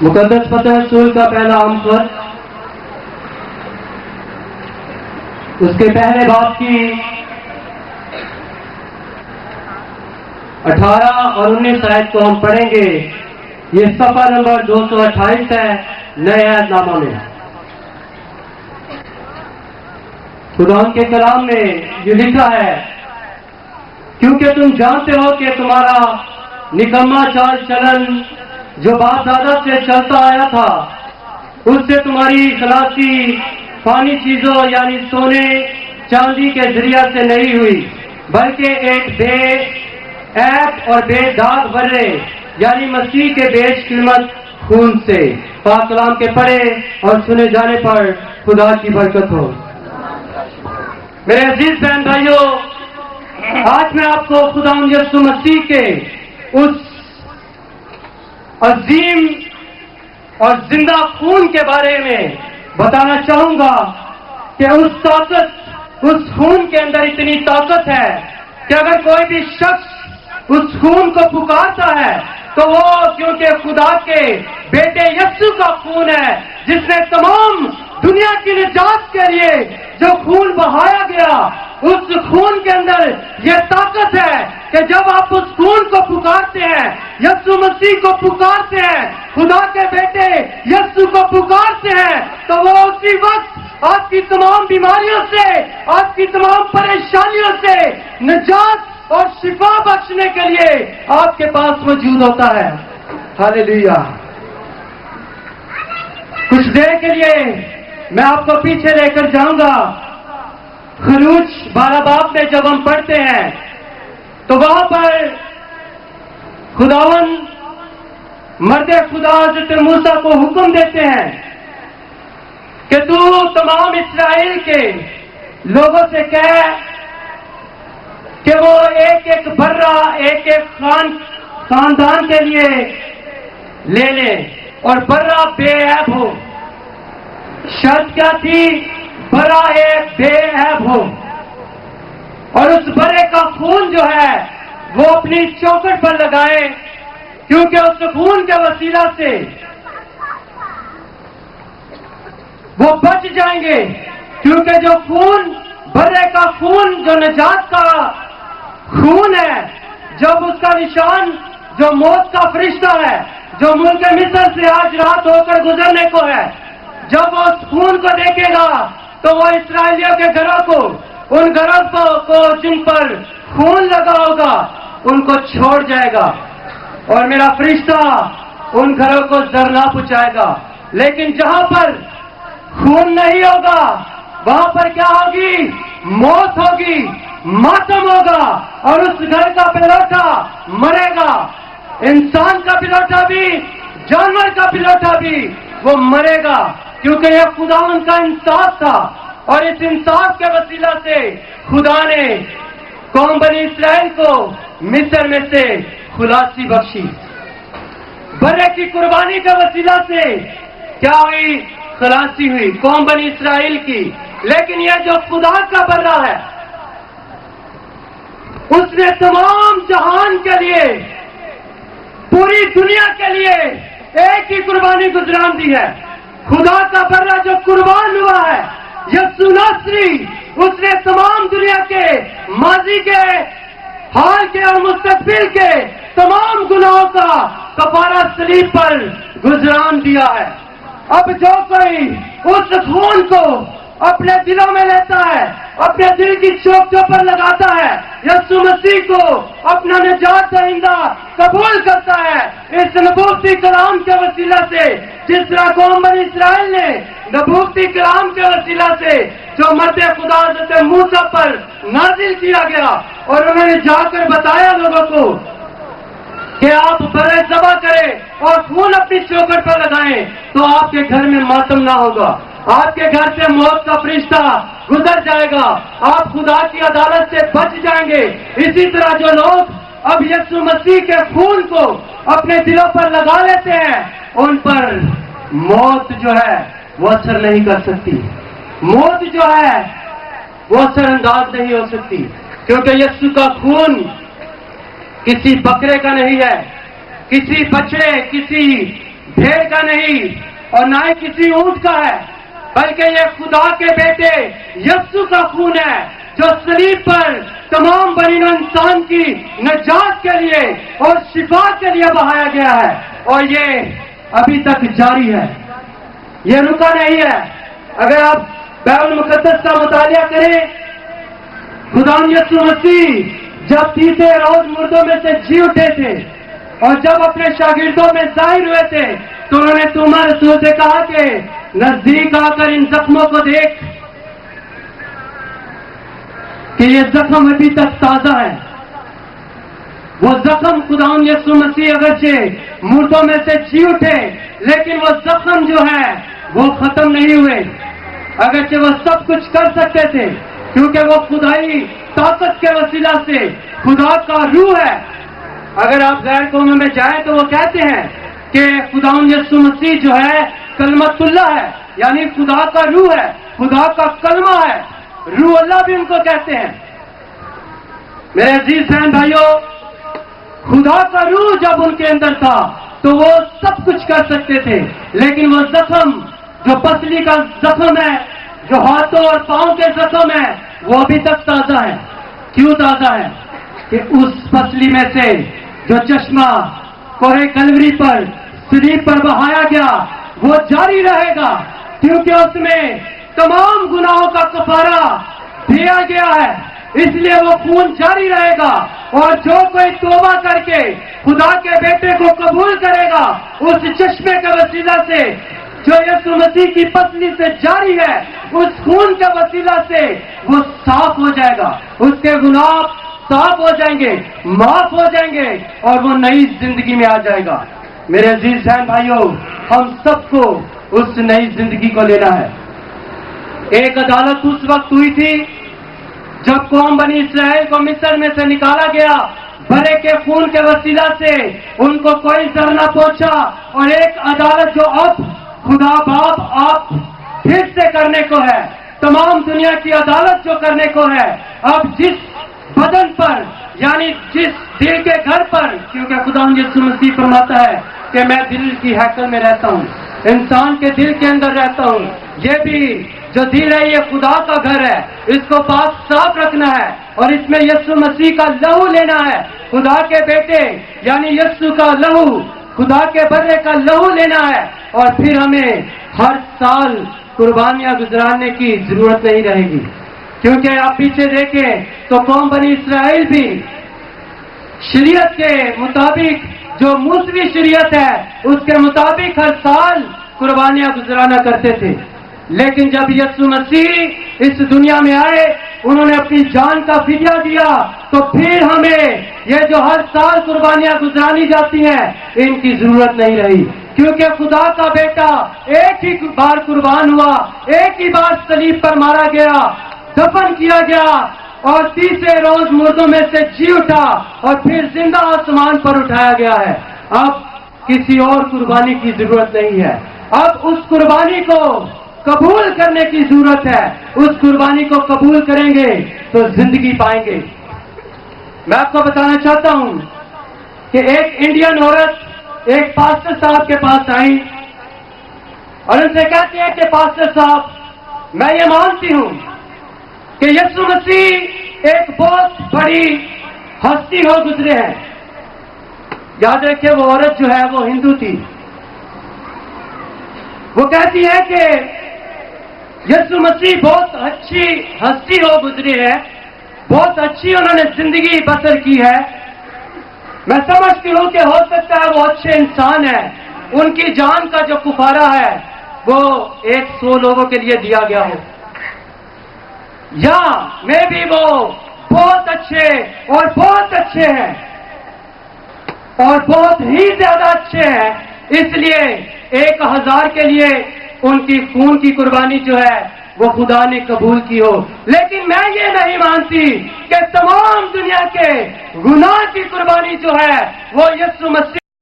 مقدس فتح رسول کا پہلا عنصر اس کے پہلے باب کی 18 اور 19 آیت کو ہم پڑھیں گے. یہ صفحہ نمبر 228 ہے نئے عہد نامہ میں. خدا کے کلام میں یہ لکھا ہے، کیونکہ تم جانتے ہو کہ تمہارا نکما چال چلن جو باپ دادا سے چلتا آیا تھا، اس سے تمہاری خلاصی فانی چیزوں یعنی سونے چاندی کے ذریعہ سے نہیں ہوئی، بلکہ ایک بے عیب اور بے داغ برے یعنی مسیح کے بیش قیمت خون سے. پاک کلام کے پڑھے اور سنے جانے پر خدا کی برکت ہو. میرے عزیز بہن بھائیوں، آج میں آپ کو خدا یسوع مسیح کے اس عظیم اور زندہ خون کے بارے میں بتانا چاہوں گا کہ اس خون کے اندر اتنی طاقت ہے کہ اگر کوئی بھی شخص اس خون کو پکارتا ہے تو وہ کیونکہ خدا کے بیٹے یسوع کا خون ہے، جس نے تمام دنیا کی نجات کے لیے جو خون بہایا گیا، اس خون کے اندر یہ طاقت ہے کہ جب آپ اس خون کو پکارتے ہیں، یسوع مسیح کو پکارتے ہیں، خدا کے بیٹے یسوع کو پکارتے ہیں، تو وہ اسی وقت آپ کی تمام بیماریوں سے، آپ کی تمام پریشانیوں سے نجات اور شفا بخشنے کے لیے آپ کے پاس موجود ہوتا ہے. ہاللیلویا. کچھ دیر کے لیے میں آپ کو پیچھے لے کر جاؤں گا. خروج 12 باب میں جب ہم پڑھتے ہیں تو وہاں پر خداوند مرد خدا حضرت موسیٰ کو حکم دیتے ہیں کہ تو تمام اسرائیل کے لوگوں سے کہہ کہ وہ ایک ایک برہ ایک ایک خاندان کے لیے لے لے اور برہ بے عیب ہو. شرط کیا تھی؟ برہ ایک بے عیب ہو، اور اس برے کا خون جو ہے وہ اپنی چوکھٹ پر لگائے، کیونکہ اس خون کے وسیلہ سے وہ بچ جائیں گے. کیونکہ جو خون برے کا خون جو نجات کا خون ہے، جب اس کا نشان جو موت کا فرشتہ ہے جو ملک مصر سے آج رات ہو کر گزرنے کو ہے، جب وہ اس خون کو دیکھے گا تو وہ اسرائیلیوں کے گھروں کو، ان گھروں کو جن پر خون لگا ہوگا، ان کو چھوڑ جائے گا، اور میرا فرشتہ ان گھروں کو زر نہ پہنچائے گا. لیکن جہاں پر خون نہیں ہوگا وہاں پر کیا ہوگی؟ موت ہوگی، ماتم ہوگا، اور اس گھر کا پلوٹا مرے گا. انسان کا پلوٹا بھی، جانور کا پلوٹا بھی وہ مرے گا، کیونکہ یہ خدا ان کا انصاف تھا. اور اس انصاف کے وسیلہ سے خدا نے قوم بنی اسرائیل کو مصر میں سے خلاصی بخشی. برے کی قربانی کے وسیلہ سے کیا ہوئی؟ خلاصی ہوئی قوم بنی اسرائیل کی. لیکن یہ جو خدا کا برہ ہے، اس نے تمام جہان کے لیے، پوری دنیا کے لیے ایک ہی قربانی گزران دی ہے. خدا کا برہ جو قربان ہوا ہے، یسوع ناصری، اس نے تمام دنیا کے ماضی کے، حال کے اور مستقبل کے تمام گناہوں کا کفارہ صلیب پر گزران دیا ہے. اب جو کوئی اس خون کو اپنے دلوں میں لیتا ہے، اپنے دل کی چوکھٹوں پر لگاتا ہے، یسوع مسیح کو اپنا نجات دہندہ قبول کرتا ہے، اس نبوتی کلام کے وسیلہ سے، جس طرح قوم بنی اسرائیل نے نبوتی کلام کے وسیلہ سے جو مرد خدا حضرت موسیٰ پر نازل کیا گیا، اور انہوں نے جا کر بتایا لوگوں کو کہ آپ برے ذبح کریں اور خون اپنی چوکھٹ پر لگائیں تو آپ کے گھر میں ماتم نہ ہوگا، آپ کے گھر سے موت کا فرشتہ گزر جائے گا، آپ خدا کی عدالت سے بچ جائیں گے. اسی طرح جو لوگ اب یسوع مسیح کے خون کو اپنے دلوں پر لگا لیتے ہیں، ان پر موت جو ہے وہ اثر نہیں کر سکتی. موت جو ہے وہ اثر انداز نہیں ہو سکتی، کیونکہ یسوع کا خون کسی بکرے کا نہیں ہے، کسی بچڑے، کسی بھیڑ کا نہیں اور نہ ہی کسی اونٹ کا ہے، بلکہ یہ خدا کے بیٹے یسوع کا خون ہے جو صلیب پر تمام بنی نوع انسان کی نجات کے لیے اور شفا کے لیے بہایا گیا ہے، اور یہ ابھی تک جاری ہے، یہ رکا نہیں ہے۔ اگر آپ بائبل مقدس کا مطالعہ کریں، خدا یسوع مسیح جب تیسرے روز مردوں میں سے جی اٹھے تھے اور جب اپنے شاگردوں میں ظاہر ہوئے تھے تو انہوں نے توما رسول سے کہا کہ نزدیک آ کر ان زخموں کو دیکھ کہ یہ زخم ابھی تک تازہ ہے۔ وہ زخم خدا یسوع مسیح اگرچہ مردوں میں سے جی اٹھے لیکن وہ زخم جو ہے وہ ختم نہیں ہوئے، اگرچہ وہ سب کچھ کر سکتے تھے کیونکہ وہ خدائی طاقت کے وسیلہ سے خدا کا روح ہے۔ اگر آپ غیر قوموں میں جائیں تو وہ کہتے ہیں کہ خدا یسوع مسیح جو ہے کلمت اللہ ہے، یعنی خدا کا روح ہے، خدا کا کلمہ ہے، روح اللہ بھی ان کو کہتے ہیں۔ میرے عزیز بہن بھائیوں، خدا کا روح جب ان کے اندر تھا تو وہ سب کچھ کر سکتے تھے، لیکن وہ زخم جو پسلی کا زخم ہے، جو ہاتھوں اور پاؤں کے زخم ہے، وہ ابھی تک تازہ ہے۔ کیوں تازہ ہے؟ کہ اس پسلی میں سے جو چشمہ کوہ کلوری پر صلیب پر بہایا گیا وہ جاری رہے گا، کیونکہ اس میں تمام گناہوں کا کفارہ دیا گیا ہے، اس لیے وہ خون جاری رہے گا، اور جو کوئی توبہ کر کے خدا کے بیٹے کو قبول کرے گا اس چشمے کے وسیلہ سے جو یسوع مسیح کی پسلی سے جاری ہے، اس خون کے وسیلہ سے وہ صاف ہو جائے گا، اس کے گناہ صاف ہو جائیں گے، معاف ہو جائیں گے، اور وہ نئی زندگی میں آ جائے گا۔ میرے عزیز بہن بھائیوں، ہم سب کو اس نئی زندگی کو لینا ہے۔ ایک عدالت اس وقت ہوئی تھی جب قوم بنی اسرائیل کو مصر میں سے نکالا گیا، بڑے کے خون کے وسیلہ سے ان کو کوئی زر نہ پہنچا، اور ایک عدالت جو اب خدا باپ آپ پھر سے کرنے کو ہے، تمام دنیا کی عدالت جو کرنے کو ہے، اب جس بدن پر یعنی جس دل کے گھر پر، کیونکہ خدا یسوع مسیح فرماتا ہے کہ میں دل کی ہیکل میں رہتا ہوں، انسان کے دل کے اندر رہتا ہوں، یہ بھی جو دل ہے یہ خدا کا گھر ہے، اس کو پاک صاف رکھنا ہے، اور اس میں یسوع مسیح کا لہو لینا ہے، خدا کے بیٹے یعنی یسوع کا لہو، خدا کے بڑے کا لہو لینا ہے، اور پھر ہمیں ہر سال قربانیاں گزرانے کی ضرورت نہیں رہے گی، کیونکہ آپ پیچھے دیکھیں تو قوم بنی اسرائیل بھی شریعت کے مطابق جو موسوی شریعت ہے اس کے مطابق ہر سال قربانیاں گزرانا کرتے تھے، لیکن جب یسوع مسیح اس دنیا میں آئے، انہوں نے اپنی جان کا فدیہ دیا، تو پھر ہمیں یہ جو ہر سال قربانیاں گزرانی جاتی ہیں ان کی ضرورت نہیں رہی، کیونکہ خدا کا بیٹا ایک ہی بار قربان ہوا، ایک ہی بار صلیب پر مارا گیا، دفن کیا گیا، اور تیسرے روز مردوں میں سے جی اٹھا، اور پھر زندہ آسمان پر اٹھایا گیا ہے۔ اب کسی اور قربانی کی ضرورت نہیں ہے، اب اس قربانی کو قبول کرنے کی ضرورت ہے، اس قربانی کو قبول کریں گے تو زندگی پائیں گے۔ میں آپ کو بتانا چاہتا ہوں کہ ایک انڈین عورت ایک پاسٹر صاحب کے پاس آئی اور ان سے کہتی ہے کہ پاسٹر صاحب، میں یہ مانتی ہوں کہ یسوع مسیح ایک بہت بڑی ہستی ہو گزرے ہیں۔ یاد رکھیں وہ عورت جو ہے وہ ہندو تھی، وہ کہتی ہے کہ یسوع مسیح بہت اچھی ہستی ہو گزری ہے، بہت اچھی انہوں نے زندگی بسر کی ہے، میں سمجھتی ہوں کہ ہو سکتا ہے وہ اچھے انسان ہیں، ان کی جان کا جو کفارہ ہے وہ 100 لوگوں کے لیے دیا گیا ہو، یا میں بھی وہ بہت اچھے اور بہت اچھے ہیں اور بہت ہی زیادہ اچھے ہیں، اس لیے 1000 کے لیے ان کی خون کی قربانی جو ہے وہ خدا نے قبول کی ہو، لیکن میں یہ نہیں مانتی کہ تمام دنیا کے گناہ کی قربانی جو ہے وہ یسوع مسیح